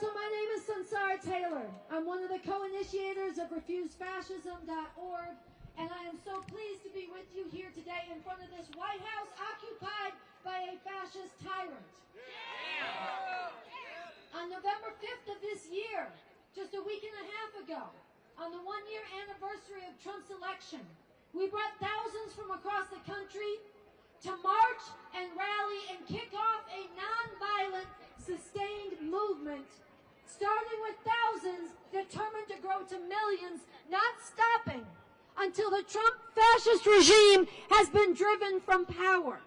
So my name is Sansara Taylor. I'm one of the co-initiators of RefuseFascism.org, and I am so pleased to be with you here today in front of this White House occupied by a fascist tyrant. On November 5th of this year, just a week and a half ago, on the one-year anniversary of Trump's election, we brought thousands from across the country to march and rally and kick off a nonviolent, sustained movement, starting with thousands determined to grow to millions, not stopping until the Trump fascist regime has been driven from power.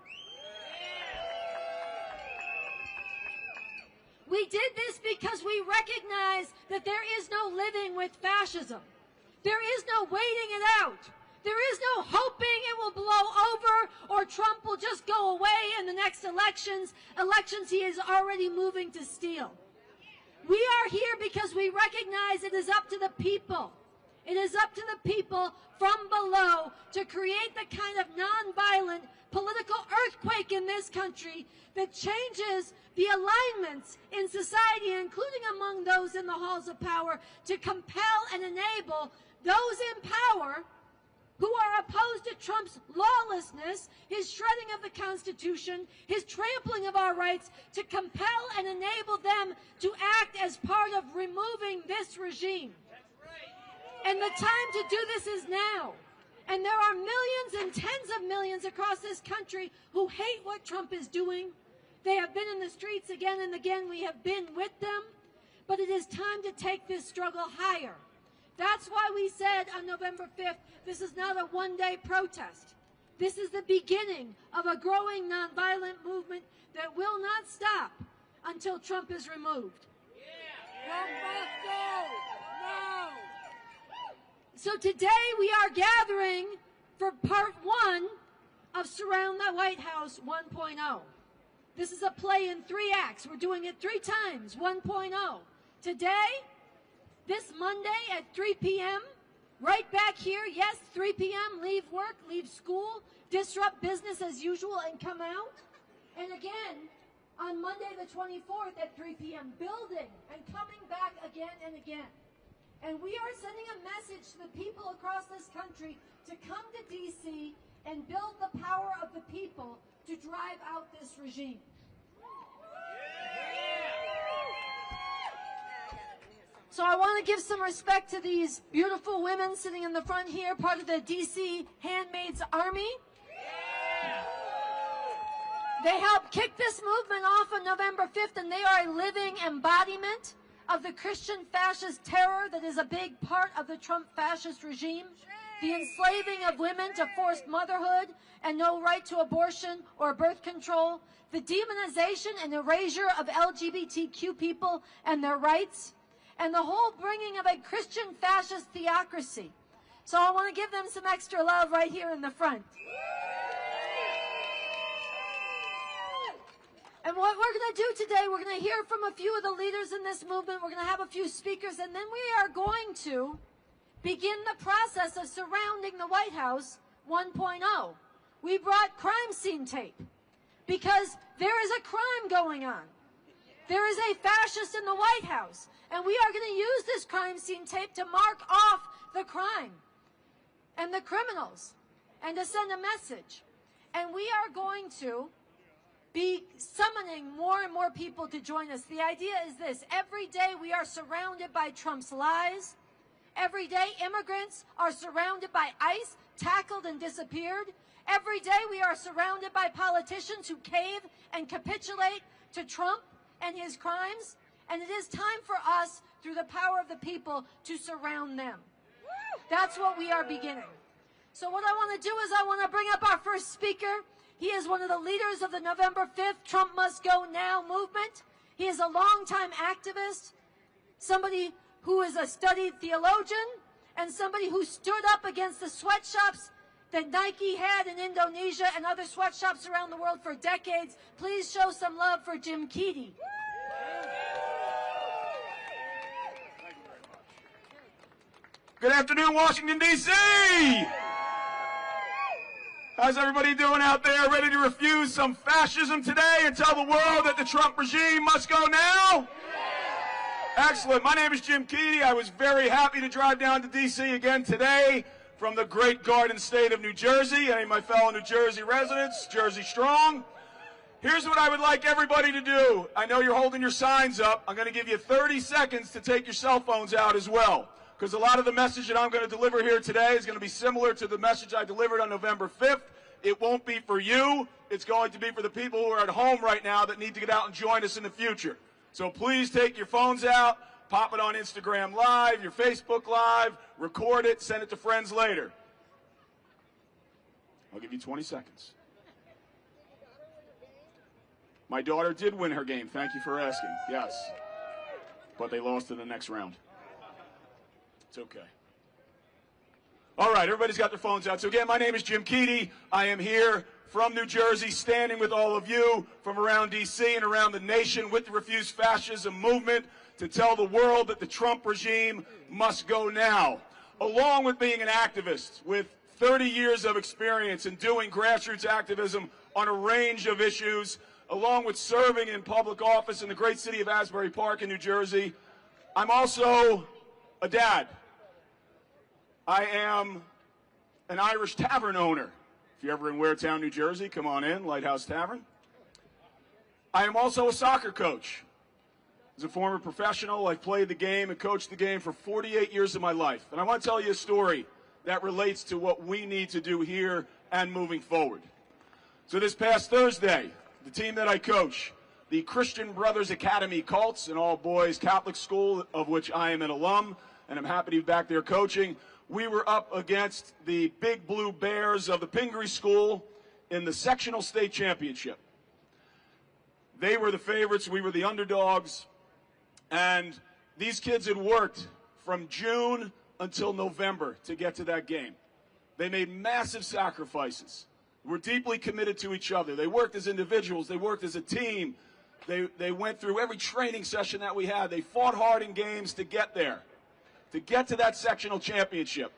We did this because we recognize that there is no living with fascism. There is no waiting it out. There is no hoping it will blow over or Trump will just go away in the next elections he is already moving to steal. We are here because we recognize it is up to the people. It is up to the people from below to create the kind of nonviolent political earthquake in this country that changes the alignments in society, including among those in the halls of power, to compel and enable those in power who are opposed to Trump's lawlessness, his shredding of the Constitution, his trampling of our rights, to compel and enable them to act as part of removing this regime. And the time to do this is now. And there are millions and tens of millions across this country who hate what Trump is doing. They have been in the streets again and again. We have been with them. But it is time to take this struggle higher. That's why we said on November 5th, this is not a one-day protest. This is the beginning of a growing nonviolent movement that will not stop until Trump is removed. Trump must go! No! So today we are gathering for part one of Surround the White House 1.0. This is a play in 3 acts. We're doing it 3 times, 1.0. Today, this Monday at 3 p.m., right back here, yes, 3 p.m., leave work, leave school, disrupt business as usual and come out. And again, on Monday the 24th at 3 p.m., building and coming back again and again. And we are sending a message to the people across this country to come to D.C. and build the power of the people to drive out this regime. So I want to give some respect to these beautiful women sitting in the front here, part of the D.C. Handmaids Army. They helped kick this movement off on November 5th, and they are a living embodiment of the Christian fascist terror that is a big part of the Trump fascist regime. The enslaving of women to forced motherhood and no right to abortion or birth control. The demonization and erasure of LGBTQ people and their rights. And the whole bringing of a Christian fascist theocracy. So I want to give them some extra love right here in the front. And what we're going to do today, we're going to hear from a few of the leaders in this movement. We're going to have a few speakers, and then we are going to begin the process of surrounding the White House 1.0. We brought crime scene tape because there is a crime going on. There is a fascist in the White House, and we are going to use this crime scene tape to mark off the crime and the criminals and to send a message. And we are going to be summoning more and more people to join us. The idea is this: every day we are surrounded by Trump's lies. Every day immigrants are surrounded by ICE, tackled and disappeared. Every day we are surrounded by politicians who cave and capitulate to Trump and his crimes. And it is time for us, through the power of the people, to surround them. That's what we are beginning. So what I want to do is I want to bring up our first speaker. He is one of the leaders of the November 5th Trump Must Go Now movement. He is a longtime activist, somebody who is a studied theologian, and somebody who stood up against the sweatshops that Nike had in Indonesia and other sweatshops around the world for decades. Please show some love for Jim Keedy. Good afternoon, Washington, D.C. How's everybody doing out there? Ready to refuse some fascism today and tell the world that the Trump regime must go now? Excellent. My name is Jim Keady. I was very happy to drive down to D.C. again today from the great Garden State of New Jersey. Any of my fellow New Jersey residents, Jersey strong. Here's what I would like everybody to do. I know you're holding your signs up. I'm going to give you 30 seconds to take your cell phones out as well, because a lot of the message that I'm going to deliver here today is going to be similar to the message I delivered on November 5th. It won't be for you. It's going to be for the people who are at home right now that need to get out and join us in the future. So please take your phones out, pop it on Instagram Live, your Facebook Live, record it, send it to friends later. I'll give you 20 seconds. My daughter did win her game. Thank you for asking. Yes. But they lost in the next round. It's okay. All right, everybody's got their phones out. So again, my name is Jim Keady. I am here from New Jersey, standing with all of you from around D.C. and around the nation with the Refuse Fascism movement to tell the world that the Trump regime must go now. Along with being an activist with 30 years of experience in doing grassroots activism on a range of issues, along with serving in public office in the great city of Asbury Park in New Jersey, I'm also a dad. I am an Irish tavern owner. If you're ever in Waretown, New Jersey, come on in, Lighthouse Tavern. I am also a soccer coach. As a former professional, I've played the game and coached the game for 48 years of my life. And I want to tell you a story that relates to what we need to do here and moving forward. So this past Thursday, the team that I coach, the Christian Brothers Academy Colts, an all-boys Catholic school of which I am an alum, and I'm happy to be back there coaching, we were up against the Big Blue Bears of the Pingree School in the sectional state championship. They were the favorites, we were the underdogs, and these kids had worked from June until November to get to that game. They made massive sacrifices. Were deeply committed to each other. They worked as individuals, they worked as a team. They went through every training session that we had. They fought hard in games to get there, to get to that sectional championship.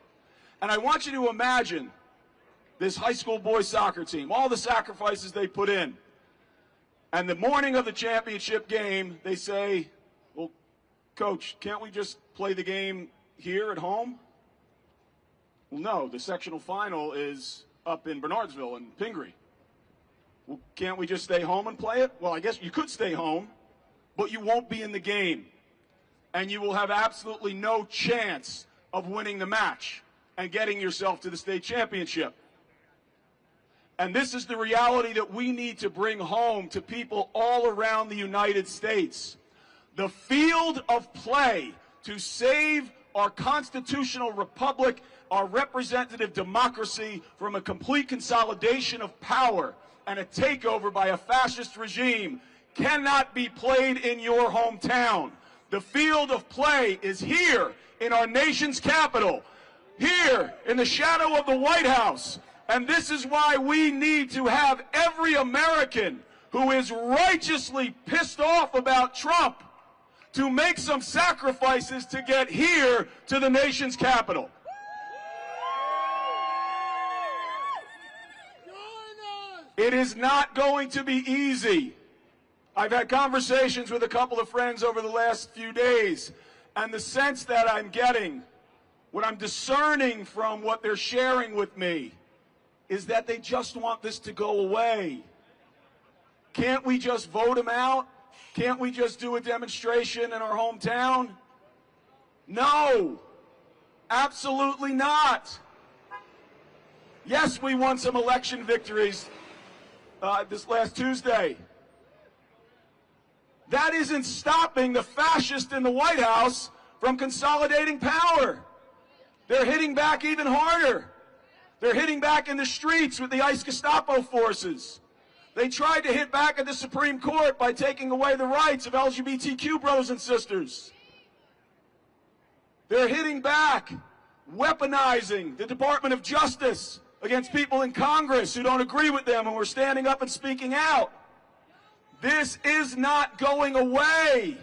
And I want you to imagine this high school boys soccer team, all the sacrifices they put in. And the morning of the championship game, they say, well, Coach, can't we just play the game here at home? Well, no, the sectional final is up in Bernardsville and Pingree. Well, can't we just stay home and play it? Well, I guess you could stay home, but you won't be in the game. And you will have absolutely no chance of winning the match and getting yourself to the state championship. And this is the reality that we need to bring home to people all around the United States. The field of play to save our constitutional republic, our representative democracy, from a complete consolidation of power and a takeover by a fascist regime cannot be played in your hometown. The field of play is here in our nation's capital, here in the shadow of the White House. And this is why we need to have every American who is righteously pissed off about Trump to make some sacrifices to get here to the nation's capital. It is not going to be easy. I've had conversations with a couple of friends over the last few days, and the sense that I'm getting, what I'm discerning from what they're sharing with me, is that they just want this to go away. Can't we just vote him out? Can't we just do a demonstration in our hometown? No, absolutely not. Yes, we won some election victories this last Tuesday. That isn't stopping the fascists in the White House from consolidating power. They're hitting back even harder. They're hitting back in the streets with the ICE Gestapo forces. They tried to hit back at the Supreme Court by taking away the rights of LGBTQ brothers and sisters. They're hitting back, weaponizing the Department of Justice against people in Congress who don't agree with them and who are standing up and speaking out. This is not going away.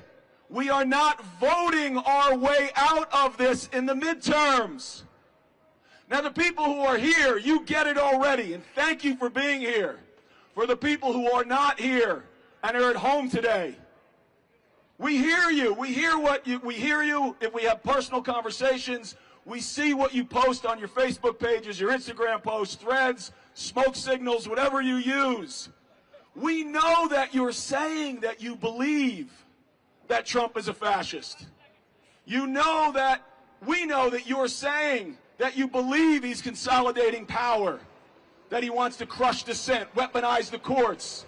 We are not voting our way out of this in the midterms. Now, the people who are here, you get it already, and thank you for being here. For the people who are not here and are at home today, We hear you. We hear you. If we have personal conversations, we see what you post on your Facebook pages, your Instagram posts, threads, smoke signals, whatever you use. We know that you're saying that you believe that Trump is a fascist. We know that you're saying that you believe he's consolidating power, that he wants to crush dissent, weaponize the courts,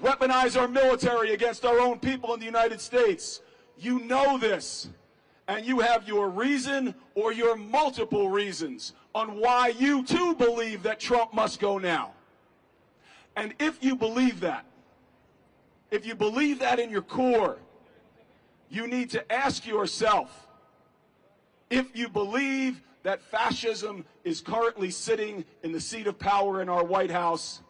weaponize our military against our own people in the United States. You know this, and you have your reason or your multiple reasons on why you too believe that Trump must go now. And if you believe that in your core, you need to ask yourself, if you believe that fascism is currently sitting in the seat of power in our White House,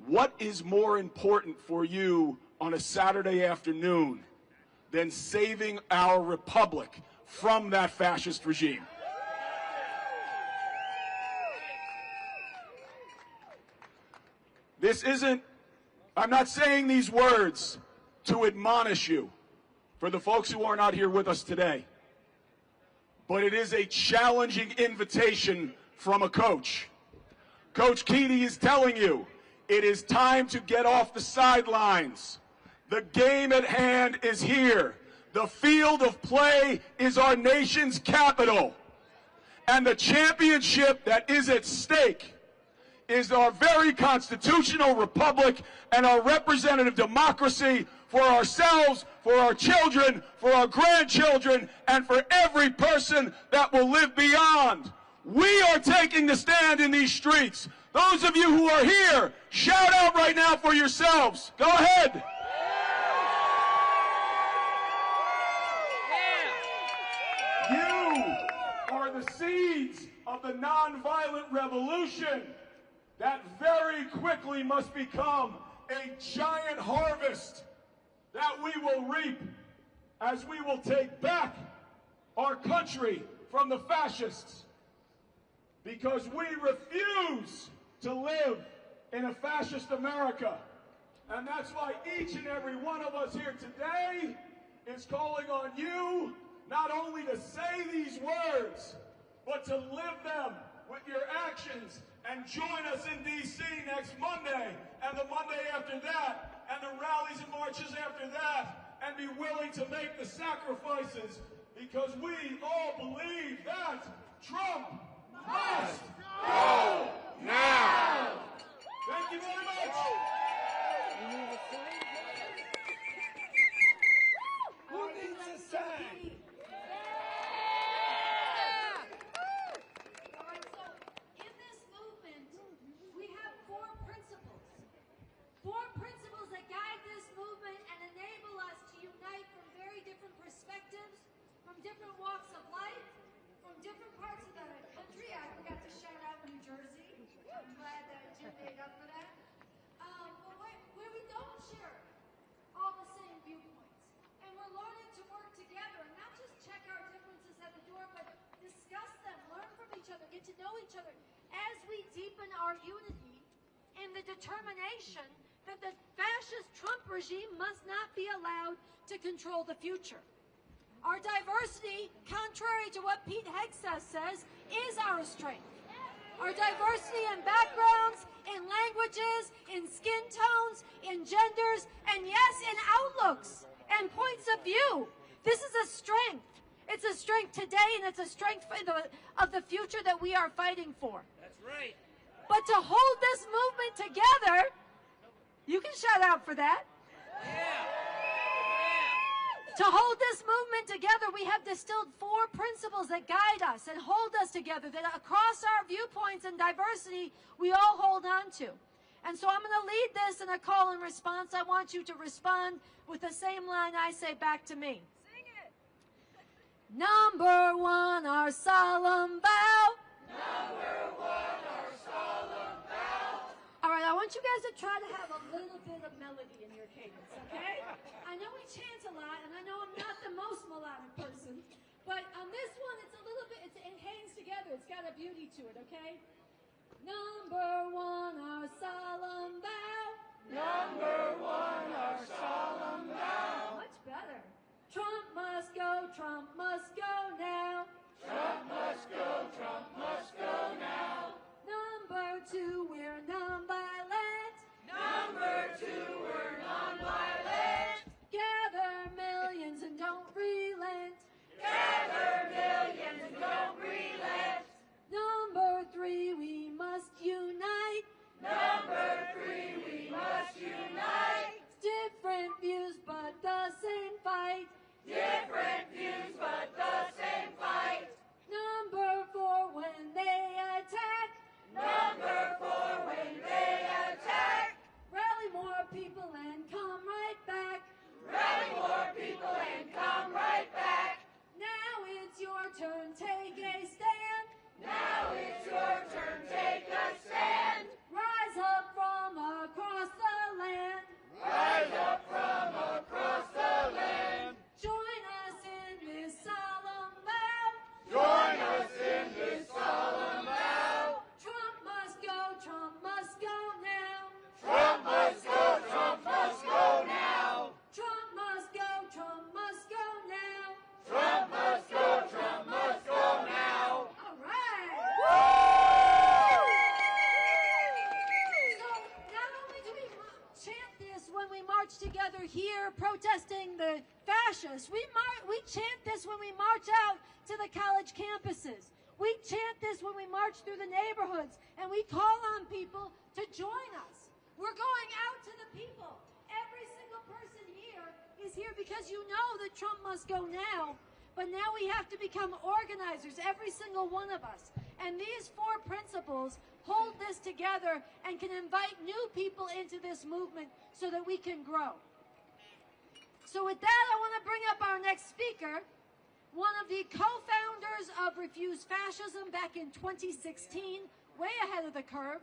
what is more important for you on a Saturday afternoon than saving our republic from that fascist regime? I'm not saying these words to admonish you, for the folks who are not here with us today, but it is a challenging invitation from a coach. Coach Keaty is telling you, it is time to get off the sidelines. The game at hand is here. The field of play is our nation's capital. And the championship that is at stake is our very constitutional republic and our representative democracy for ourselves, for our children, for our grandchildren, and for every person that will live beyond. We are taking the stand in these streets. Those of you who are here, shout out right now for yourselves. Go ahead. You are the seeds of the nonviolent revolution that very quickly must become a giant harvest that we will reap as we will take back our country from the fascists, because we refuse to live in a fascist America. And that's why each and every one of us here today is calling on you not only to say these words, but to live them with your actions. And join us in D.C. next Monday, and the Monday after that, and the rallies and marches after that, and be willing to make the sacrifices, because we all believe that Trump must go now. Thank you very much. Who needs a sign? Four principles that guide this movement and enable us to unite from very different perspectives, from different walks of life, from different parts of the country. I forgot to shout out New Jersey. I'm glad that Jim made up for that. But where we don't share all the same viewpoints. And we're learning to work together and not just check our differences at the door, but discuss them, learn from each other, get to know each other as we deepen our unity in the determination that the fascist Trump regime must not be allowed to control the future. Our diversity, contrary to what Pete Hegseth says, is our strength. Our diversity in backgrounds, in languages, in skin tones, in genders, and yes, in outlooks and points of view. This is a strength. It's a strength today, and it's a strength of the future that we are fighting for. That's right. But to hold this movement together, you can shout out for that. Yeah. To hold this movement together, we have distilled four principles that guide us and hold us together, that across our viewpoints and diversity, we all hold on to. And so I'm going to lead this in a call and response. I want you to respond with the same line I say back to me. Sing it. Number one, our solemn vow. Number one, our solemn vow. All right, I want you guys to try to have a little bit of melody in your cadence, okay? I know we chant a lot, and I know I'm not the most melodic person, but on this one, it's a little bit, it hangs together. It's got a beauty to it, okay? Number one, our solemn vow. Number one, our solemn vow. Much better. fight. Different views, but the same fight. Number 4 when they attack. Number 4 when they attack. Rally more people and come right back. Rally more people and come right back. Now it's your turn, take a stand. Now it's your turn, take a stand. Rise up from across the land. Rise up from across the land. Join us in this solemn vow. Join us in this solemn vow. Trump must go now. Trump must go, Trump must go now. Trump must go now. Trump must go, Trump must go now. All right. So not only do we chant this when we march together here protesting the fascists, we chant this when we march out to the college campuses. We chant this when we march through the neighborhoods, and we call on people to join us. We're going out to the people. Every single person here is here because you know that Trump must go now, but now we have to become organizers, every single one of us. And these 4 principles hold this together and can invite new people into this movement so that we can grow. So with that, I want to bring up our next speaker, one of the co-founders of Refuse Fascism back in 2016, way ahead of the curve,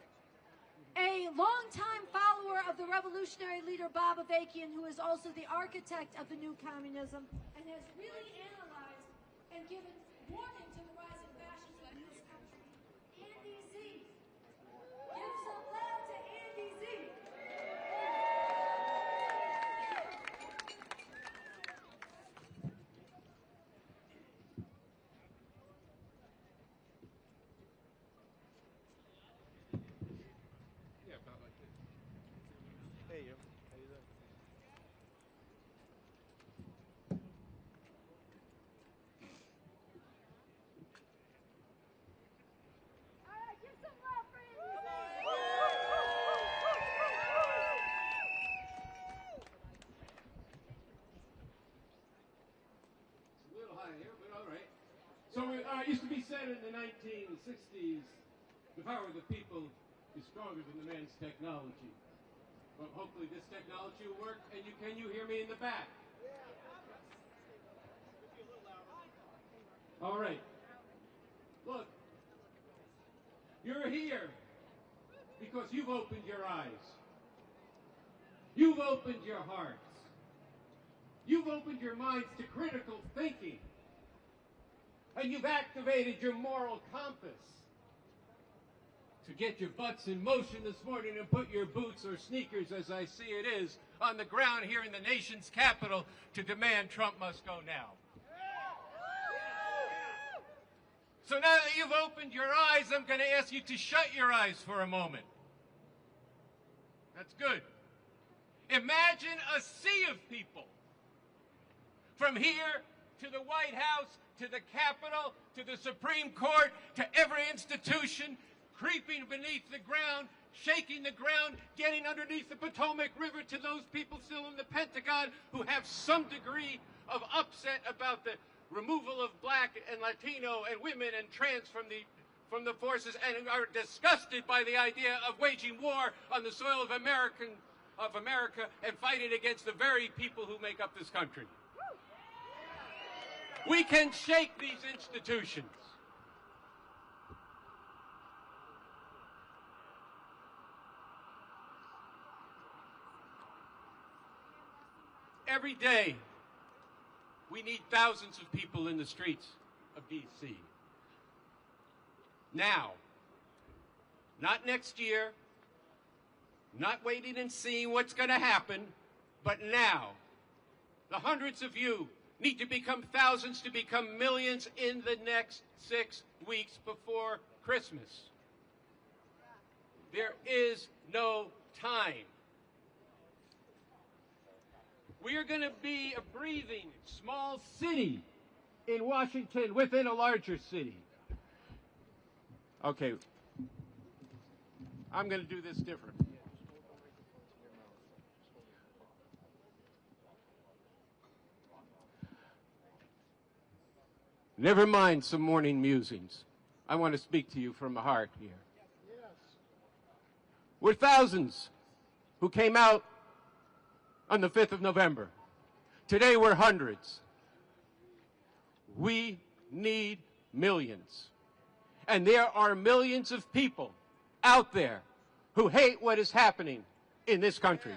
a longtime follower of the revolutionary leader Bob Avakian, who is also the architect of the new communism and has really analyzed and given warning to the rise of fascism in this country, Andy Z. Give some love to Andy Z. Hey, you. How you doing? All right, give some love for Andy Z. It's a little high here, but all right. So it used to be said in the 1960s, the power of the people is stronger than the man's technology. Well, hopefully this technology will work, and can you hear me in the back? All right. Look, you're here because you've opened your eyes. You've opened your hearts. You've opened your minds to critical thinking. And you've activated your moral compass to get your butts in motion this morning and put your boots or sneakers, as I see it is, on the ground here in the nation's capital to demand Trump must go now. So now that you've opened your eyes, I'm going to ask you to shut your eyes for a moment. That's good. Imagine a sea of people. From here to the White House, to the Capitol, to the Supreme Court, to every institution, creeping beneath the ground, shaking the ground, getting underneath the Potomac River, to those people still in the Pentagon who have some degree of upset about the removal of black and Latino and women and trans from the forces, and are disgusted by the idea of waging war on the soil of America and fighting against the very people who make up this country. We can shake these institutions. Every day, we need thousands of people in the streets of D.C. Now, not next year, not waiting and seeing what's going to happen, but now. The hundreds of you need to become thousands to become millions in the next 6 weeks before Christmas. There is no time. We are going to be a breathing small city in Washington within a larger city. Okay. I'm going to do this different. Never mind some morning musings. I want to speak to you from the heart here. We're thousands who came out on the 5th of November. Today we're hundreds. We need millions. And there are millions of people out there who hate what is happening in this country.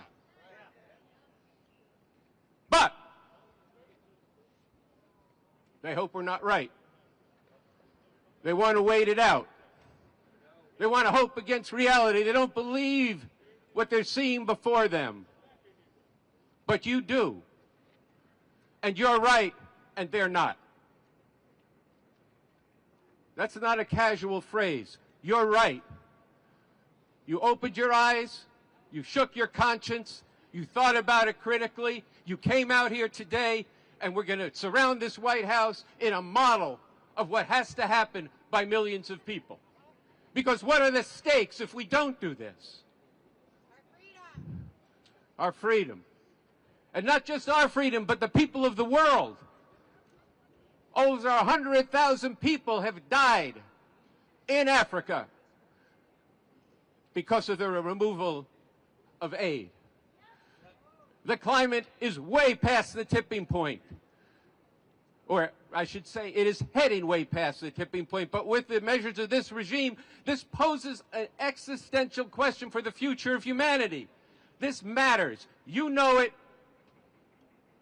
But they hope we're not right. They want to wait it out. They want to hope against reality. They don't believe what they're seeing before them. But you do. And you're right, and they're not. That's not a casual phrase. You're right. You opened your eyes, you shook your conscience, you thought about it critically, you came out here today, and we're going to surround this White House in a model of what has to happen by millions of people. Because what are the stakes if we don't do this? Our freedom. And not just our freedom, but the people of the world. Over 100,000 people have died in Africa because of the removal of aid. The climate is way past the tipping point. Or I should say it is heading way past the tipping point. But with the measures of this regime, this poses an existential question for the future of humanity. This matters. You know it.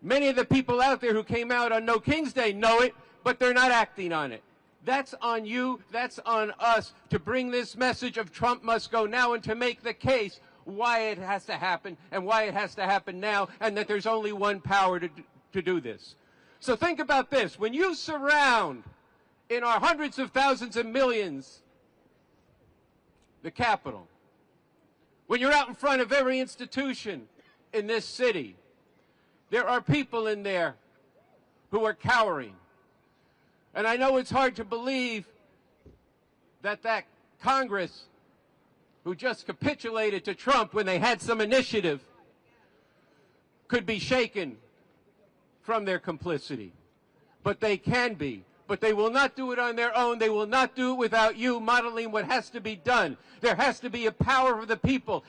Many of the people out there who came out on No King's Day know it, but they're not acting on it. That's on you, that's on us to bring this message of Trump must go now and to make the case why it has to happen and why it has to happen now and that there's only one power to do this. So think about this. When you surround in our hundreds of thousands and millions the Capitol, when you're out in front of every institution in this city, there are people in there who are cowering. And I know it's hard to believe that that Congress, who just capitulated to Trump when they had some initiative, could be shaken from their complicity. But they can be. But they will not do it on their own. They will not do it without you modeling what has to be done. There has to be a power of the people,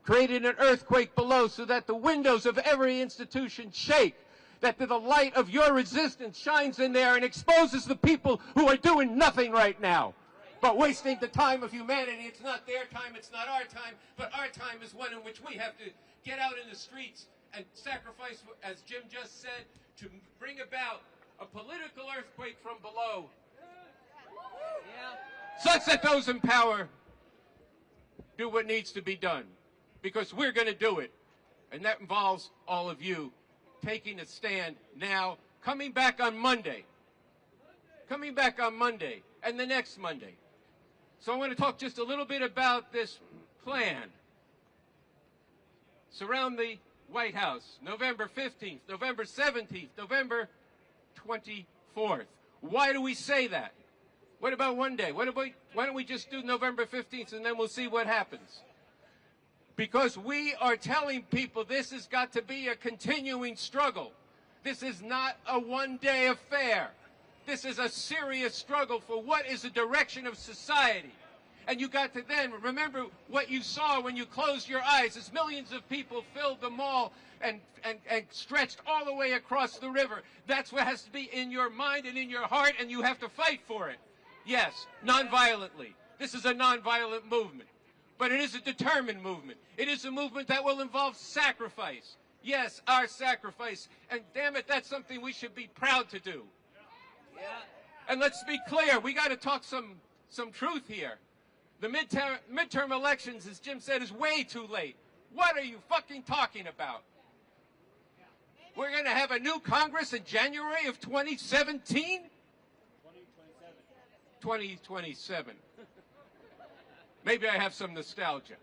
creating an earthquake below so that the windows of every institution shake, that the light of your resistance shines in there and exposes the people who are doing nothing right now, but wasting the time of humanity. It's not their time, it's not our time, but our time is one in which we have to get out in the streets and sacrifice, as Jim just said, to bring about a political earthquake from below, such that those in power do what needs to be done. Because we're going to do it, and that involves all of you taking a stand now, coming back on Monday, and the next Monday. So I want to talk just a little bit about this plan. Surround the White House, November 15th, November 17th, November 24th. Why do we say that? What about one day? Why don't we just do November 15th and then we'll see what happens? Because we are telling people this has got to be a continuing struggle. This is not a one-day affair. This is a serious struggle for what is the direction of society. And you got to then remember what you saw when you closed your eyes as millions of people filled the mall and stretched all the way across the river. That's what has to be in your mind and in your heart, and you have to fight for it. Yes, nonviolently. This is a nonviolent movement. But it is a determined movement. It is a movement that will involve sacrifice. Yes, our sacrifice. And damn it, that's something we should be proud to do. Yeah. And let's be clear, we got to talk some truth here. The midterm elections, as Jim said, is way too late. What are you fucking talking about? We're going to have a new Congress in January of 2017? 2027. Maybe I have some nostalgia.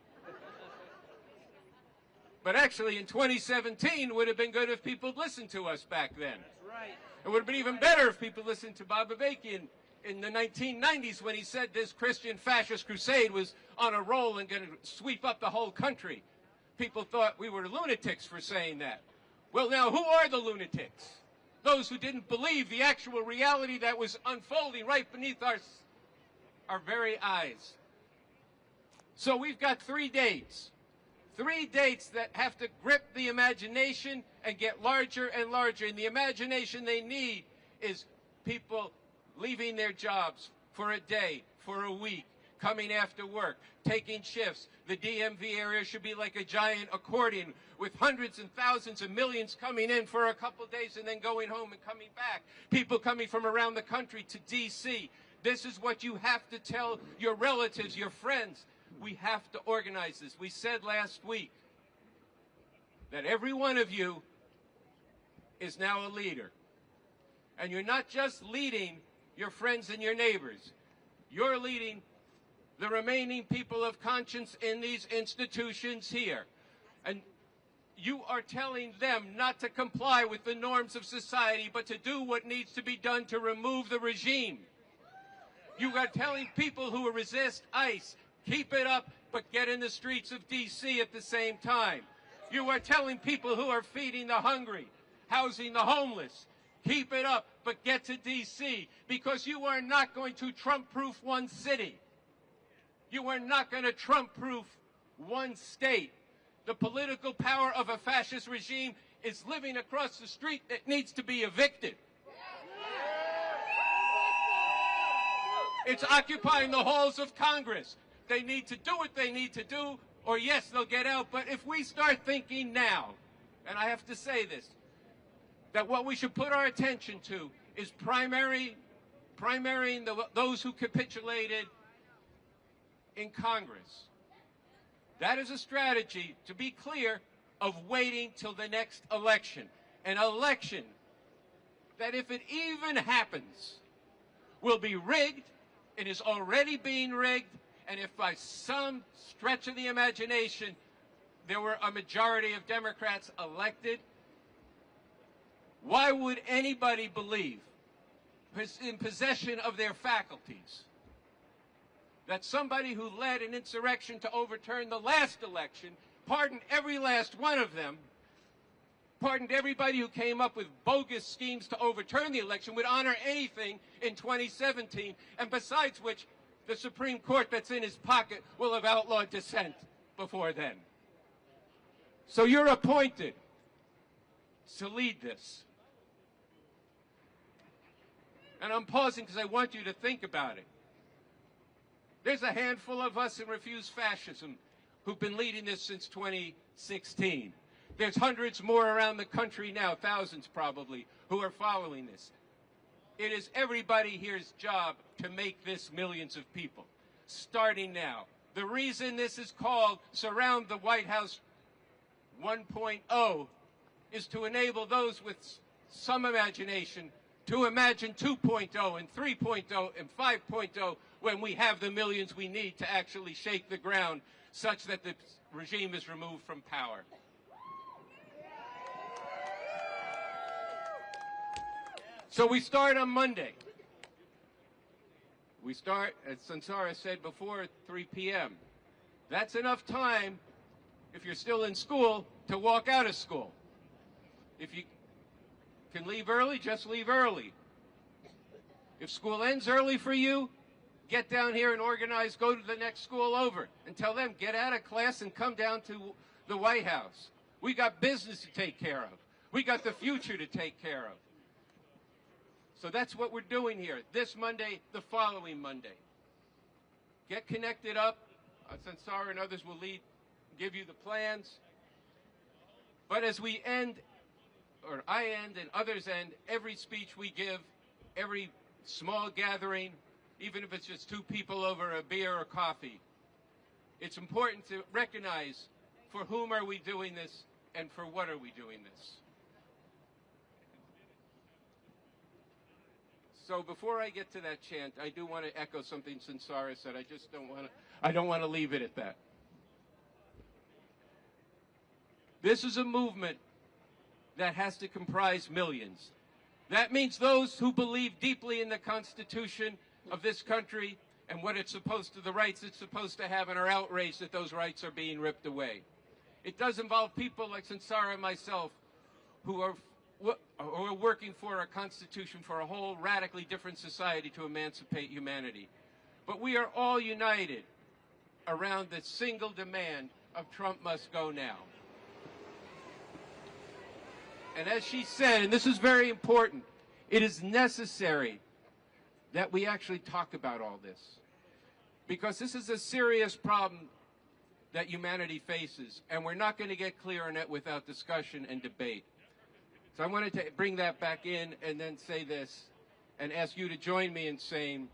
But actually, in 2017, it would have been good if people listened to us back then. That's right. It would have been even better if people listened to Bob Avakian in the 1990s when he said this Christian fascist crusade was on a roll and going to sweep up the whole country. People thought we were lunatics for saying that. Well, now, who are the lunatics? those who didn't believe the actual reality that was unfolding right beneath our very eyes. So we've got 3 dates. 3 dates that have to grip the imagination and get larger and larger. And the imagination they need is people leaving their jobs for a day, for a week, coming after work, taking shifts. The DMV area should be like a giant accordion with hundreds and thousands and millions coming in for a couple days and then going home and coming back. People coming from around the country to D.C. This is what you have to tell your relatives, your friends. We have to organize this. We said last week that every one of you is now a leader. And you're not just leading your friends and your neighbors. You're leading the remaining people of conscience in these institutions here. And you are telling them not to comply with the norms of society, but to do what needs to be done to remove the regime. You are telling people who resist ICE, keep it up, but get in the streets of D.C. at the same time. You are telling people who are feeding the hungry, housing the homeless, keep it up, but get to D.C. because you are not going to Trump-proof one city. You are not going to Trump-proof one state. The political power of a fascist regime is living across the street that needs to be evicted. It's occupying the halls of Congress. They need to do what they need to do, or yes, they'll get out. But if we start thinking now, and I have to say this, that what we should put our attention to is primarying those who capitulated in Congress. That is a strategy, to be clear, of waiting till the next election. An election that, if it even happens, will be rigged. It is already being rigged. And if by some stretch of the imagination there were a majority of Democrats elected, why would anybody believe, in possession of their faculties, that somebody who led an insurrection to overturn the last election, pardoned every last one of them, pardoned everybody who came up with bogus schemes to overturn the election, would honor anything in 2017, and besides which, the Supreme Court that's in his pocket will have outlawed dissent before then. So you're appointed to lead this. And I'm pausing because I want you to think about it. There's a handful of us in Refuse Fascism who've been leading this since 2016. There's hundreds more around the country now, thousands probably, who are following this. It is everybody here's job to make this millions of people, starting now. The reason this is called Surround the White House 1.0 is to enable those with some imagination to imagine 2.0 and 3.0 and 5.0 when we have the millions we need to actually shake the ground such that the regime is removed from power. So we start on Monday. We start, as Sansara said before, at 3 p.m. That's enough time, if you're still in school, to walk out of school. If you can leave early, just leave early. If school ends early for you, get down here and organize, go to the next school over, and tell them, get out of class and come down to the White House. We got business to take care of. We got the future to take care of. So that's what we're doing here. This Monday, the following Monday. Get connected up. Sansara and others will give you the plans. But as we end, or I end and others end, every speech we give, every small gathering, even if it's just 2 people over a beer or coffee, it's important to recognize for whom are we doing this and for what are we doing this. So before I get to that chant, I do want to echo something Sansara said. I don't want to leave it at that. This is a movement that has to comprise millions. That means those who believe deeply in the Constitution of this country and what it's supposed to, the rights it's supposed to have, and are outraged that those rights are being ripped away. It does involve people like Sansara and myself who are we're working for a constitution for a whole radically different society to emancipate humanity. But we are all united around the single demand of Trump must go now. And as she said, and this is very important, it is necessary that we actually talk about all this, because this is a serious problem that humanity faces, and we're not going to get clear on it without discussion and debate. So I wanted to bring that back in and then say this and ask you to join me in saying,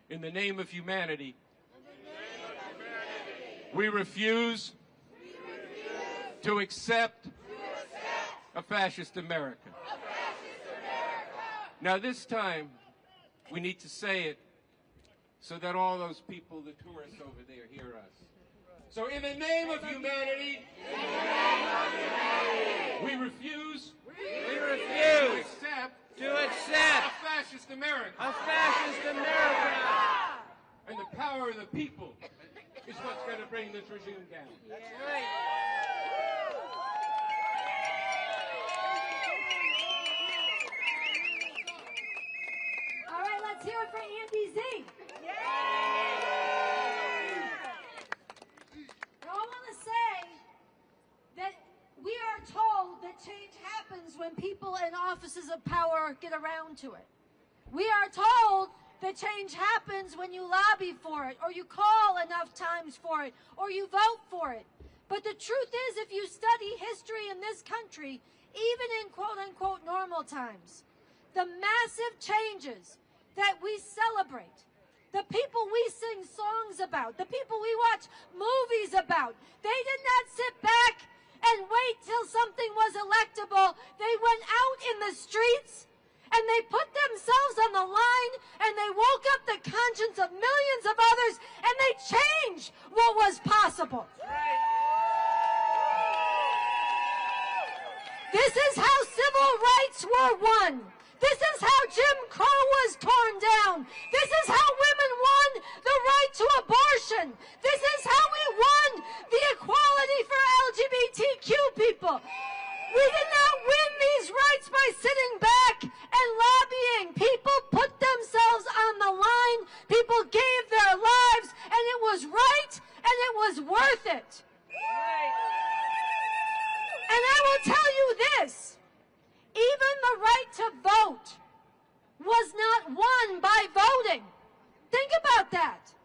in the name of humanity, we refuse to accept a fascist America. Now this time, we need to say it so that all those people, the tourists over there, hear us. So in the name of humanity, we refuse to accept a fascist America. A fascist America. And the power of the people is what's going to bring this regime down. That's right. All right, let's hear it for Andy Z. Now, I want to say that we are told that change happens when people in offices of power get around to it. We are told that change happens when you lobby for it, or you call enough times for it, or you vote for it. But the truth is, if you study history in this country, even in quote-unquote normal times, the massive changes that we celebrate, the people we sing songs about, the people we watch movies about, they did not sit back and wait till something was electable. They went out in the streets and they put themselves on the line and they woke up the conscience of millions of others and they changed what was possible. This is how civil rights were won. This is how Jim Crow was torn down. This is how women won the right to abortion. This is how we won the equality for LGBTQ people. We did not win these rights by sitting back and lobbying. People put themselves on the line. People gave their lives, and it was right, and it was worth it. And I will tell you this. Even the right to vote was not won by voting. Think about that.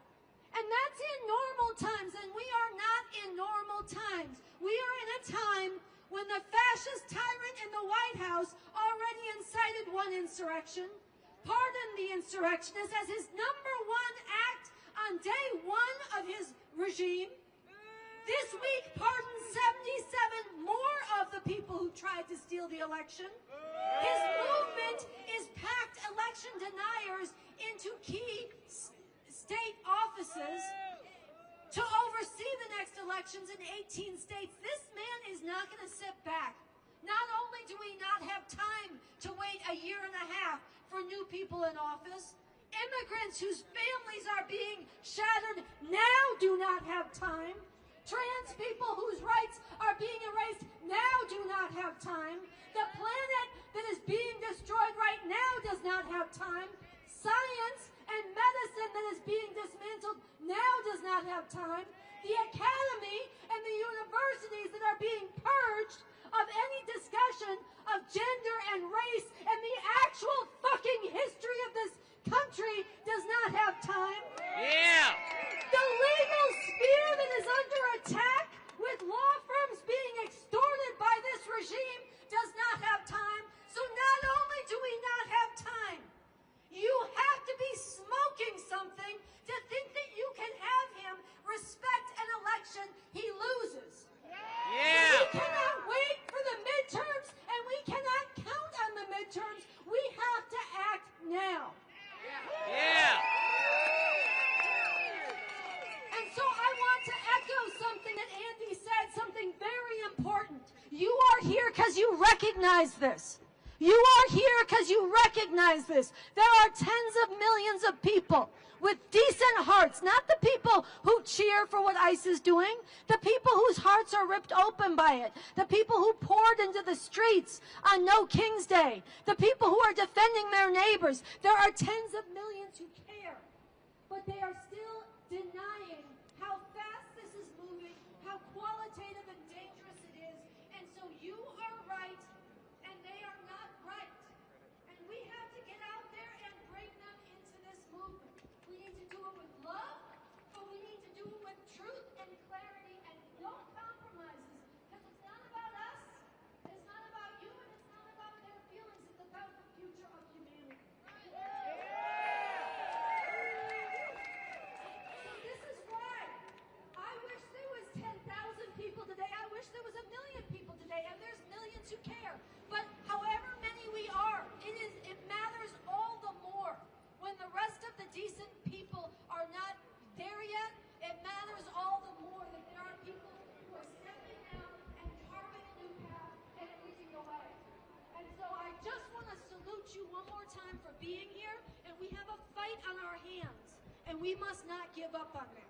And that's in normal times, and we are not in normal times. We are in a time when the fascist tyrant in the White House already incited one insurrection, pardoned the insurrectionists as his #1 act on day 1 of his regime. This week pardoned 77 more of the people who tried to steal the election. His movement is packed election deniers into key state offices to oversee the next elections in 18 states. This man is not going to sit back. Not only do we not have time to wait a year and a half for new people in office, immigrants whose families are being shattered now do not have time. Trans people whose rights are being erased now do not have time. The planet that is being destroyed right now does not have time. Science and medicine that is being dismantled now does not have time. The academy and the universities that are being purged of any discussion of gender and race and the actual fucking history of this country does not have time. Yeah. The legal sphere that is under attack with law firms being extorted by this regime does not have time. So not only do we not have time, you have to be smoking something to think that you can have him respect an election he loses. Yeah. We cannot wait for the midterms, and we cannot count on the midterms. We have to act now. Yeah. And so I want to echo something that Andy said, something very important. You are here because you recognize this. You are here because you recognize this. There are tens of millions of people with decent hearts, not the people who cheer for what ICE is doing, the people whose hearts are ripped open by it, the people who poured into the streets on No King's Day, the people who are defending their neighbors. There are tens of millions who care, but they are still denying how fast this is moving, how qualitative and dangerous it is. And so you are right, and they are not right. And we have to get out there and bring them into this movement. We need to do it with love, but we need to do it with truth and clarity and no compromises. Because it's not about us, it's not about you, and it's not about their feelings. It's about the future of humanity. So this is why I wish there was 10,000 people today. I wish there was 1 million people today, and there's millions who care. But however many we are, it matters all the more when the rest of the decent people are not there yet. It matters all the more that there are people who are stepping out and carving a new path and leading the way. And so I just want to salute you one more time for being here, and we have a fight on our hands, and we must not give up on that.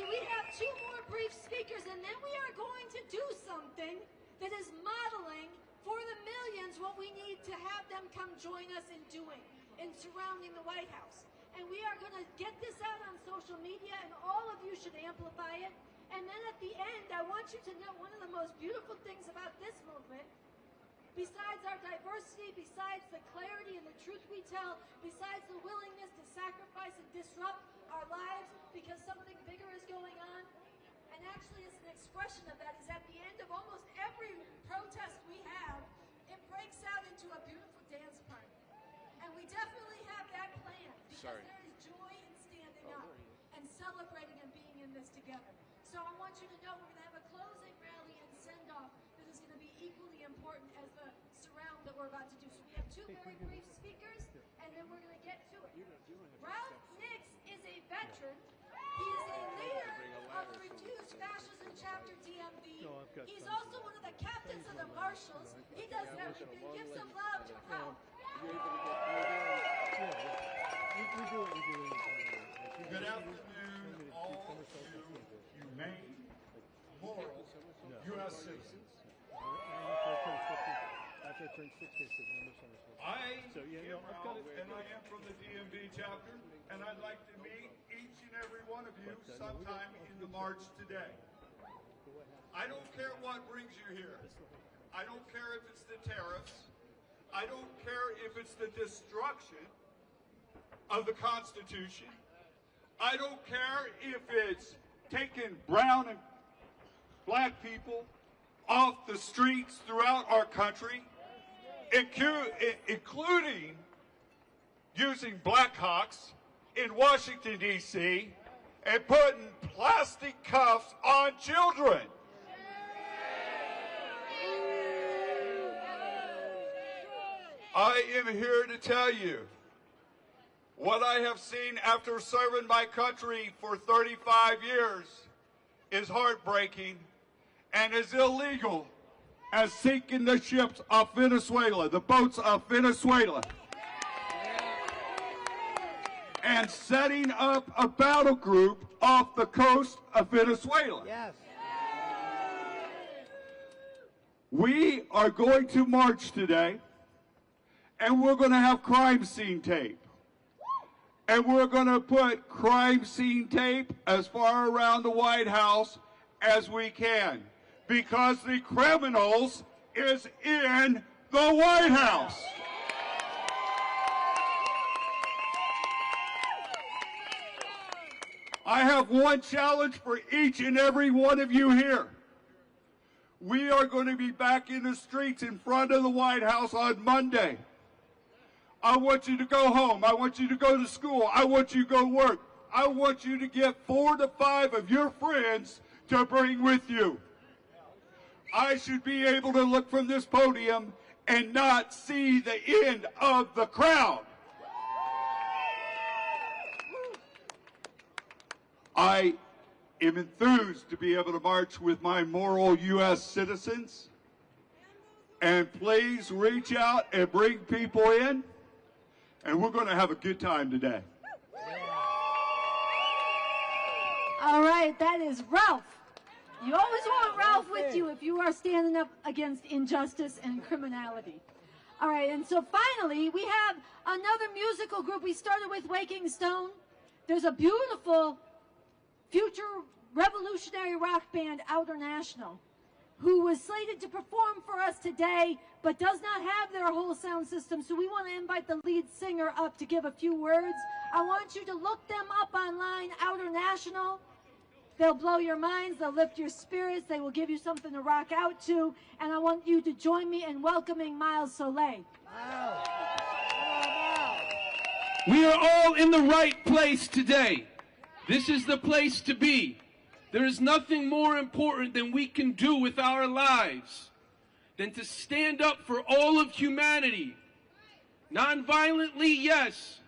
So we have 2 more brief speakers, and then we are going to do something that is modeling for the millions what we need to have them come join us in doing, in surrounding the White House. And we are going to get this out on social media, and all of you should amplify it. And then at the end, I want you to know one of the most beautiful things about this movement, besides our diversity, besides the clarity and the truth we tell, besides the willingness to sacrifice and disrupt our lives because something bigger is going on, and actually it's an expression of that, is at the end of almost every protest we have, it breaks out into a beautiful dance party. And we definitely have that planned because there is joy in standing up and celebrating and being in this together. So I want you to know we're going to have a closing rally and send-off that is going to be equally important as the surround that we're about to do. So we have 2 very brief speakers, and then we're going to get to it. Ralph Nix is a veteran. He is a leader of the Reduced Fascism Chapter DMV. He's also one of the captains of the Marshals. He does everything. Give some love to Ralph. Good afternoon, all you humane, moral U.S. citizens. I am Ralph, and I am from the DMV chapter, and I'd like to meet each and every one of you sometime in the march today. I don't care what brings you here. I don't care if it's the tariffs. I don't care if it's the destruction of the Constitution. I don't care if it's taking brown and black people off the streets throughout our country, including using Blackhawks in Washington, D.C., and putting plastic cuffs on children. I am here to tell you what I have seen after serving my country for 35 years is heartbreaking and is illegal as sinking the ships of Venezuela, the boats of Venezuela, and setting up a battle group off the coast of Venezuela. Yes. We are going to march today, and we're going to have crime scene tape. And we're going to put crime scene tape as far around the White House as we can, because the criminals is in the White House. I have one challenge for each and every one of you here. We are going to be back in the streets in front of the White House on Monday. I want you to go home. I want you to go to school. I want you to go work. I want you to get 4 to 5 of your friends to bring with you. I should be able to look from this podium and not see the end of the crowd. I am enthused to be able to march with my moral U.S. citizens. And please reach out and bring people in, and we're going to have a good time today. All right, that is Ralph. You always want Ralph with you if you are standing up against injustice and criminality. All right, and so finally, we have another musical group. We started with Waking Stone. There's a beautiful future revolutionary rock band, Outer National, who was slated to perform for us today, but does not have their whole sound system. So we want to invite the lead singer up to give a few words. I want you to look them up online, Outer National. They'll blow your minds, they'll lift your spirits, they will give you something to rock out to, and I want you to join me in welcoming Miles Soleil. Wow. We are all in the right place today. This is the place to be. There is nothing more important than we can do with our lives than to stand up for all of humanity. Non-violently, yes,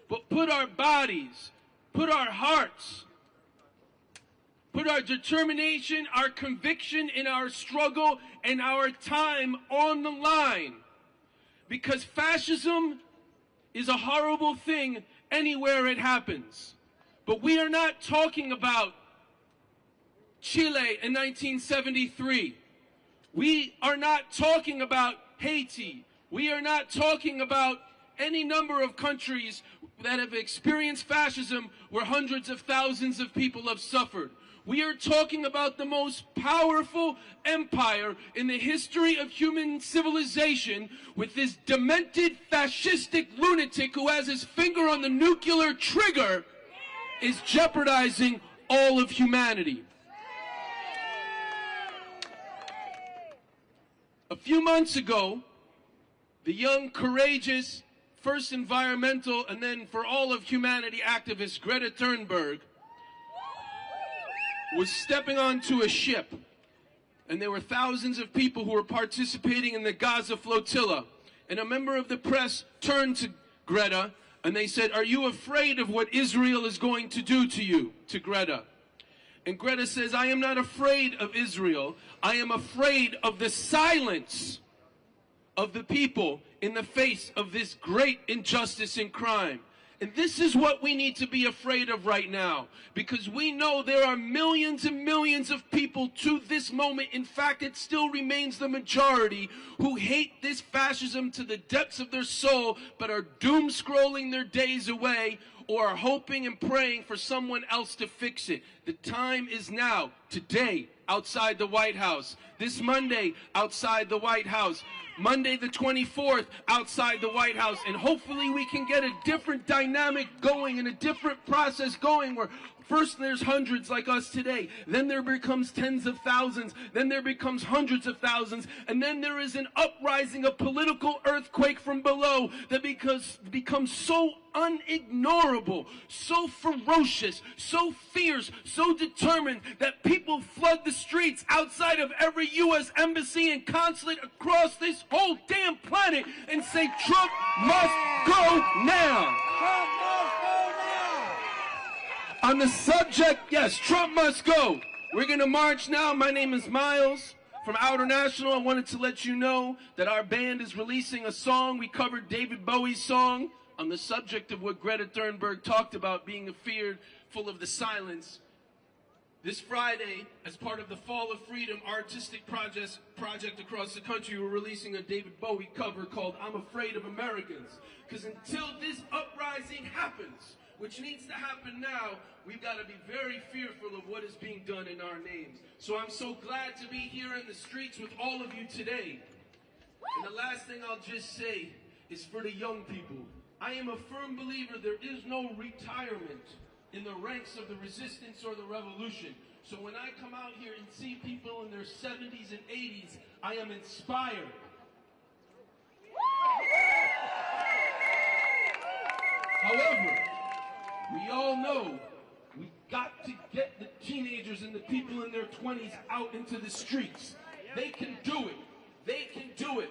but put our bodies, put our hearts, put our determination, our conviction in our struggle and our time on the line. Because fascism is a horrible thing anywhere it happens. But we are not talking about Chile in 1973. We are not talking about Haiti. We are not talking about any number of countries that have experienced fascism where hundreds of thousands of people have suffered. We are talking about the most powerful empire in the history of human civilization, with this demented fascistic lunatic who has his finger on the nuclear trigger is jeopardizing all of humanity. A few months ago, the young, courageous, first environmental and then for all of humanity activist Greta Thunberg was stepping onto a ship, and there were thousands of people who were participating in the Gaza flotilla. And a member of the press turned to Greta and they said, "Are you afraid of what Israel is going to do to you?" to Greta. And Greta says, "I am not afraid of Israel. I am afraid of the silence of the people in the face of this great injustice and crime." And this is what we need to be afraid of right now, because we know there are millions and millions of people to this moment, in fact it still remains the majority, who hate this fascism to the depths of their soul, but are doom scrolling their days away, or are hoping and praying for someone else to fix it. The time is now, today, outside the White House. This Monday, outside the White House. Monday the 24th, outside the White House. And hopefully we can get a different dynamic going and a different process going, where first there's hundreds like us today, then there becomes tens of thousands, then there becomes hundreds of thousands, and then there is an uprising, a political earthquake from below that becomes so unignorable, so ferocious, so fierce, so determined that people flood the streets outside of every U.S. embassy and consulate across this whole damn planet and say, "Trump must go now." Trump must go now. On the subject, yes, Trump must go. We're going to march now. My name is Miles from Outer National. I wanted to let you know that our band is releasing a song. We covered David Bowie's song on the subject of what Greta Thunberg talked about, being afeared, full of the silence. This Friday, as part of the Fall of Freedom artistic project across the country, we're releasing a David Bowie cover called "I'm Afraid of Americans." Because until this uprising happens, which needs to happen now, we've got to be very fearful of what is being done in our names. So I'm so glad to be here in the streets with all of you today. And the last thing I'll just say is for the young people. I am a firm believer there is no retirement in the ranks of the resistance or the revolution. So when I come out here and see people in their 70s and 80s, I am inspired. However, we all know we've got to get the teenagers and the people in their 20s out into the streets. They can do it. They can do it.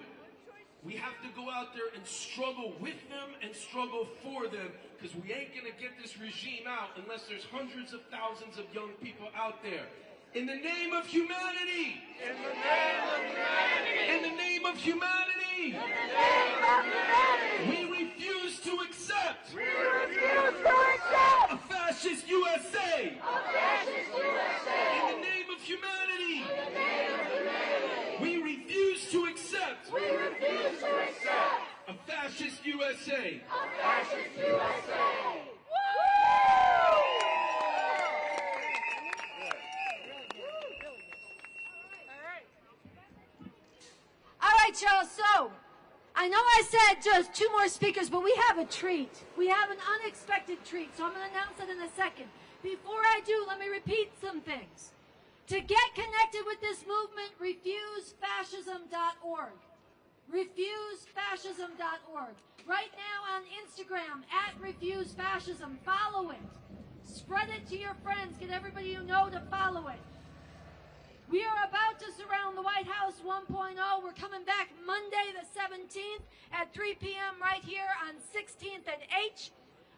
We have to go out there and struggle with them and struggle for them, because we ain't going to get this regime out unless there's hundreds of thousands of young people out there. In the name of humanity! In the name of humanity! In the name of humanity! In the name of humanity! We refuse to accept! We refuse to accept! A fascist USA! A fascist USA! In the name of humanity! In the name of humanity! We refuse to accept! We refuse to accept! A fascist USA! A fascist USA! All right, y'all, so I know I said just 2 more speakers, but we have a treat. We have an unexpected treat, so I'm going to announce it in a second. Before I do, let me repeat some things. To get connected with this movement, refusefascism.org. Refusefascism.org. Right now on Instagram, @refusefascism. Follow it. Spread it to your friends. Get everybody you know to follow it. We are about to surround the White House 1.0. We're coming back Monday the 17th at 3 p.m. right here on 16th and H.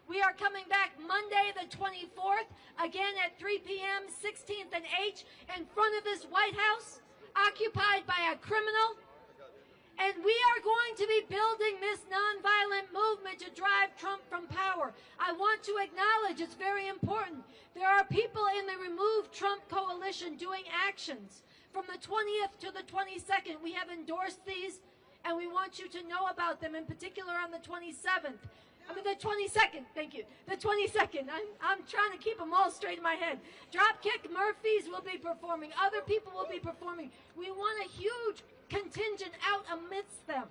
We are coming back Monday the 24th, again at 3 p.m., 16th and H, in front of this White House, occupied by a criminal. And we are going to be building this nonviolent movement to drive Trump from power. I want to acknowledge, it's very important, there are people in the Remove Trump Coalition doing actions. From the 20th to the 22nd, we have endorsed these, and we want you to know about them, in particular on the 27th. I mean, the 22nd, thank you. The 22nd, I'm trying to keep them all straight in my head. Dropkick Murphys will be performing. Other people will be performing. We want a huge contingent out amidst them.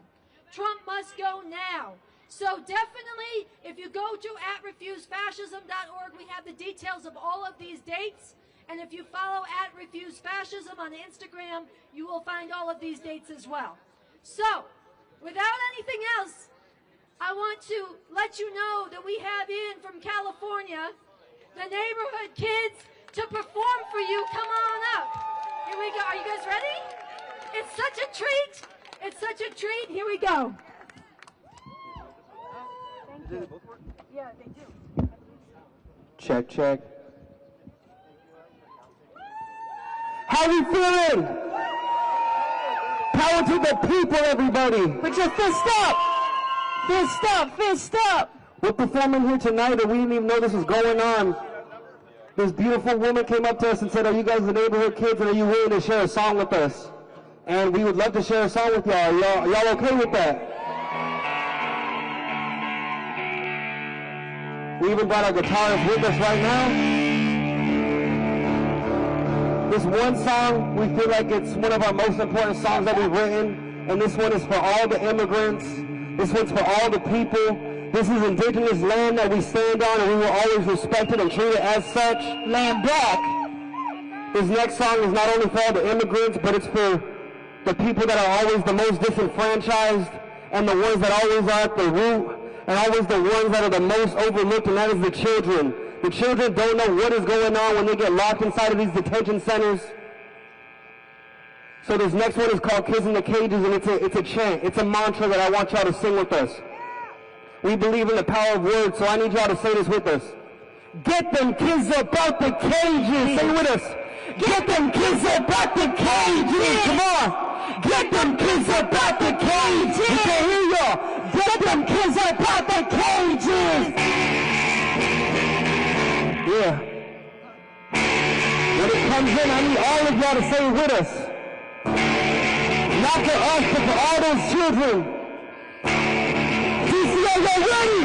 Trump must go now. So definitely, if you go to @refusefascism.org, we have the details of all of these dates. And if you follow @refusefascism on Instagram, you will find all of these dates as well. So, without anything else, I want to let you know that we have in from California the neighborhood kids to perform for you. Come on up. Here we go. Are you guys ready? It's such a treat. It's such a treat. Here we go. Thank you. Yeah, they do. Check, check. How we feeling? Power to the people, everybody. Put your fist up. Fist up, fist up. We're performing here tonight and we didn't even know this was going on. This beautiful woman came up to us and said, are you guys the neighborhood kids and are you willing to share a song with us? And we would love to share a song with y'all. Y'all okay with that? We even brought our guitarist with us right now. This one song, we feel like it's one of our most important songs that we've written. And this one is for all the immigrants. This one's for all the people. This is indigenous land that we stand on, and we will always respect it and treat it as such. Land back. This next song is not only for all the immigrants, but it's for the people that are always the most disenfranchised, and the ones that always are at the root, and always the ones that are the most overlooked, and that is the children. The children don't know what is going on when they get locked inside of these detention centers. So this next one is called Kids in the Cages, and it's a chant. It's a mantra that I want y'all to sing with us. We believe in the power of words, so I need y'all to say this with us. Get them kids up out the cages. Say it with us. Get them kids up out the cages. Come on. Get them kids up out the cages. We can't hear y'all. Get them kids up out the cages. Yeah. When it comes in, I need all of y'all to say it with us. Not for us, but for all those children. DC, are y'all ready?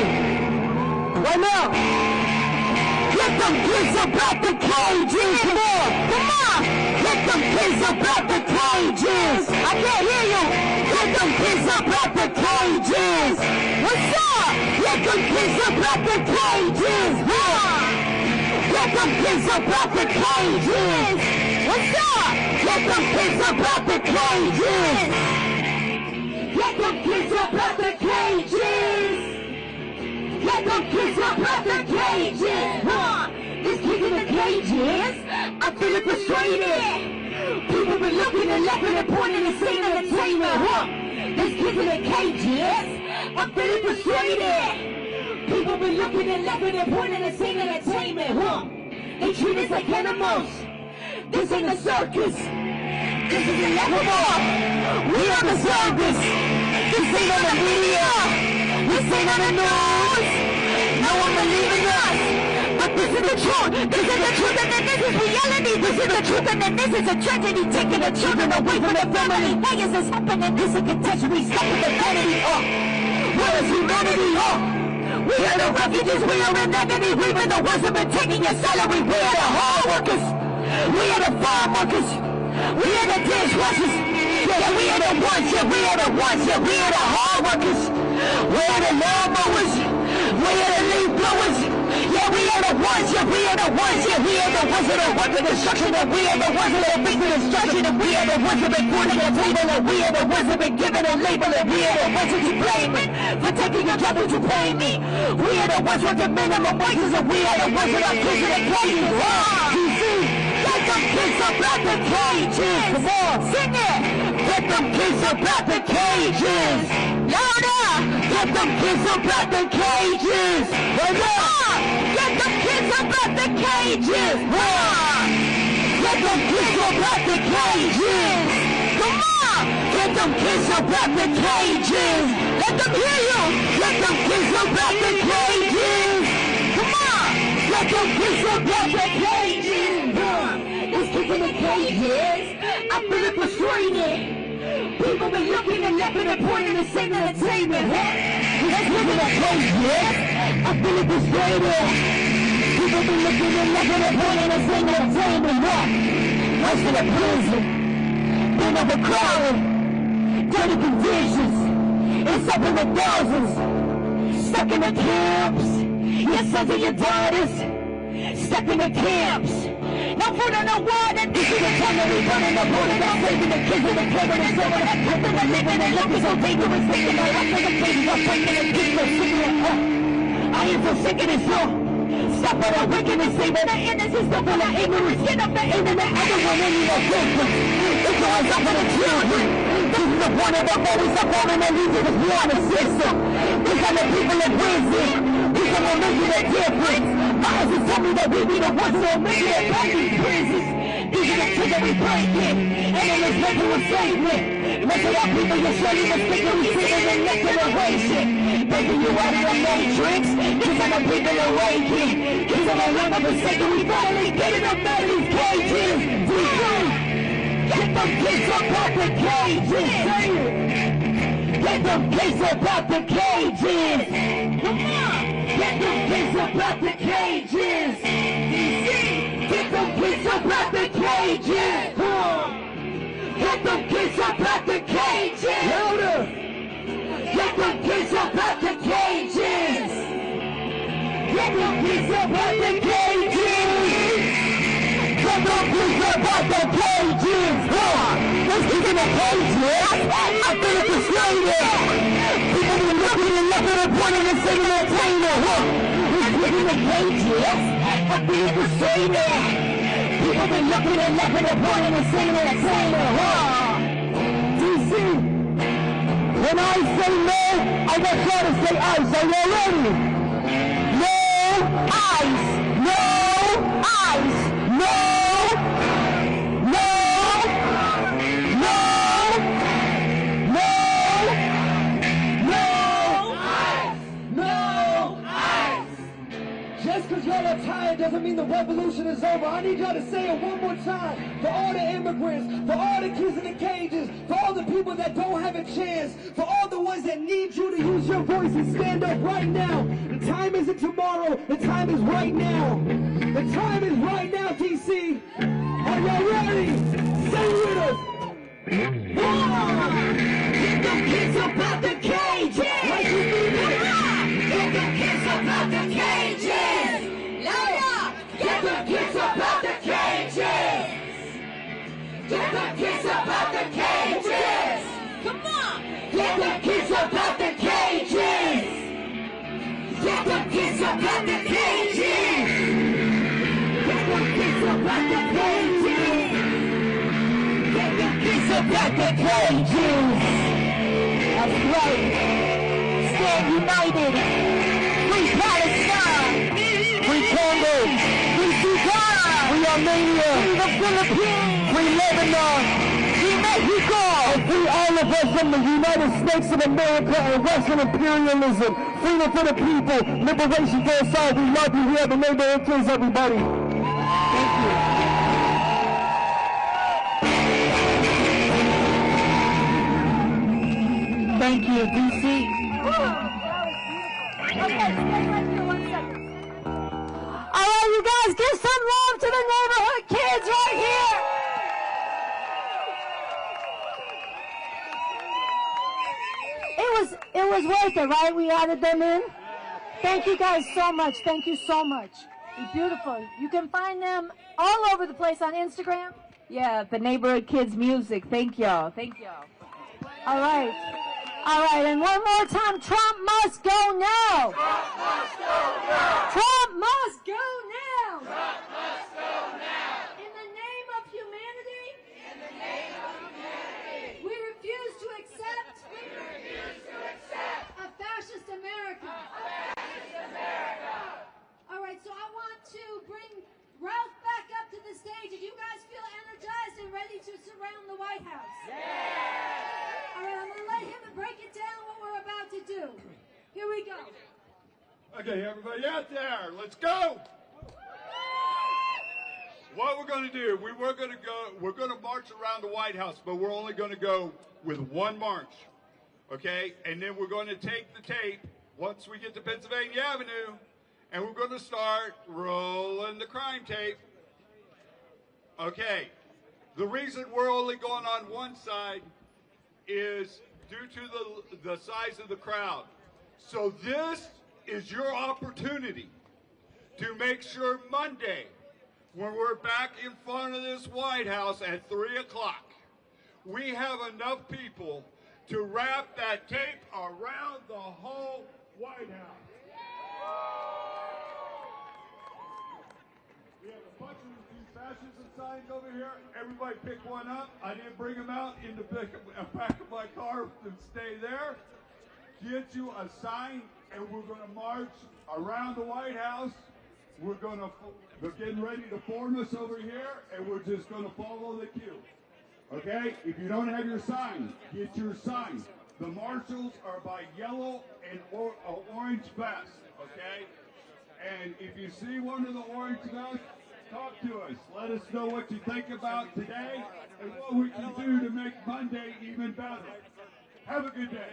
Right now. Get them kids up out the cages. Come on. Come on. Get them kids up out the cages. I can't hear you. Get them kids up out the cages. What's up? Get them kids up out the cages. Get them kids up out the cages. What's up? Get them kids up out the cages. Get them kids up out the cages. Get them kids up out the cages. This kid in the cages, I'm feeling frustrated. People been looking and laughing and pointing and saying entertainment. This kids in the cages. I'm feeling frustrated. People been looking and laughing and pointing and saying entertainment, huh? They treat us like animals. This ain't a circus. This is inevitable. We on the service. This ain't on the media. This ain't on the news. No one believing us. But this is the truth. This is the truth, and then this is reality. This is the truth, and then this is a tragedy. Taking the children away from their family. Why is this happening? This is a catastrophe. Stop with the vanity. Where is humanity? We are the refugees. We are in agony. We've been the ones who've been taking your salary. We are the hard workers. We are the farm workers. We are the dishwashers. Yeah, we are the ones. Yeah, we are the ones. Yeah, we are the hard workers. We are the lawnmowers. We are the leaf blowers. Yeah, we are the ones. Yeah, we are the ones. Yeah, we are the ones that are working construction. And we are the ones that are facing destruction. And we are the ones that have been put on the table. And we are the ones that have been given a label. And we are the ones that you blame it for taking your job. Would you pay me? We are the ones working minimum wages. And we are the ones that are kids in the cages. You see? Get them kids up out the cages. Come on, sing it. Get them kids up out the cages. Louder. Get them kids up out the cages. Right now. Get them kids up out the cages. Get them kids up out the cages. Come on. Get them kids up out the cages. Let them hear you. Get them kids up out the cages. Come on. Get them kids up out the cages. It's kids in the cages. I'm feeling frustrated. People been looking and laughing and pointing and saying entertainment, Let's look at the cages. I'm feeling frustrated. People been looking and laughing and pointing and saying entertainment, West of the prison. Been overcrowded. Dirty conditions. It's up in the thousands. Stuck in the camps. Your sons and your daughters. Stuck in the camps. No food and no water. This is the time that we running the border. Now saving the kids in the clever and so on. That nothing but living and looking so dangerous. Taking my life as a baby. I'm breaking and getting so sick of it. I am so sick of this song. Stop all the wickedness. Saving the innocence. Stop all the ignorance. Get up the internet. I don't want any more victims. It's always up for the children. This is the one of the always up on and leads to this water system. These are the people of wisdom. These are the making a difference. My husband told me that we be the ones that are making it back in prisons. These are the kids that we break in. And then there's nothing with statement. Most of our people, you're surely mistaken. We sit in the next generation. Breaking you out of the matrix. These are the people awakening. These are the one of the second. We finally getting them out of these cages. Get them kids up out the cages. Get them kids up out the cages. Come on. Get them kids up out the cages. Get them kids up out the cages. Get them kids up out the cages. Louder. Get them kids up out the cages. Get them kids up out the cages. Get them kids up out the cages. Let's keep in the cages. I'm feeling frustrated. People been looking and laughing and pointing and saying entertainment. Let's keep in the cages. I'm feeling frustrated. People been looking and laughing and pointing and saying entertainment. DC, when I say no, I want y'all to say ice. Are y'all ready? No ice. No ice. No. Because y'all are tired doesn't mean the revolution is over. I need y'all to say it one more time. For all the immigrants, for all the kids in the cages, for all the people that don't have a chance, for all the ones that need you to use your voice and stand up right now. The time isn't tomorrow. The time is right now. The time is right now, DC. Are y'all ready? Say it with us. Get them kids up out the cages. Like you mean it. Get them kids up out the cages. Louder. Get them kids up out the cages. Get them kids up out the cages. Come on. Get them kids up out the cages. Get them kids up out the cages. Get them kids up out the cages. Get them kids up out the cages. That's right. Stand united. Free Palestine. Free Congo. Free Sudan. Free Armenia. Free the Philippines. Free Lebanon. Free Mexico. And free all of us from the United States of America and Western imperialism. Freedom for the people. Liberation for us all. We love you. We have the neighborhood kids, everybody. Thank you. Thank you, DC. Okay, stay right here 1 second. All right, you guys, give some love to the neighborhood kids right here. It was worth it, right? We added them in. Thank you guys so much. Thank you so much. It's beautiful. You can find them all over the place on Instagram. Yeah, the neighborhood kids music. Thank y'all. Thank y'all. All right. All right, and one more time, Trump must go now. Trump must go now. Trump must go now. Trump must go now. In the name of humanity. In the name of humanity. We refuse to accept. We refuse to accept A fascist America. a fascist America. All right, so I want to bring Ralph back up to the stage. If you guys feel energized and ready to surround the White House. All right, I'm going to let him break it down what we're about to do. Here we go. Okay, everybody out there, let's go. What we're going to do, we're going to march around the White House, but we're only going to go with one march, okay? And then we're going to take the tape once we get to Pennsylvania Avenue, and we're going to start rolling the crime tape. Okay, the reason we're only going on one side is due to the size of the crowd. So this is your opportunity to make sure Monday, when we're back in front of this White House at 3 o'clock, we have enough people to wrap that tape around the whole White House. We have a bunch of these fascism signs over here. Everybody pick one up. I didn't bring them out in the back of my car to stay there. Get you a sign, and we're going to march around the White House. We're getting ready to form us over here, and we're just going to follow the queue. Okay? If you don't have your sign, get your sign. The marshals are by yellow and orange vest. Okay? And if you see one of the orange vests, talk to us. Let us know what you think about today and what we can do to make Monday even better. Have a good day.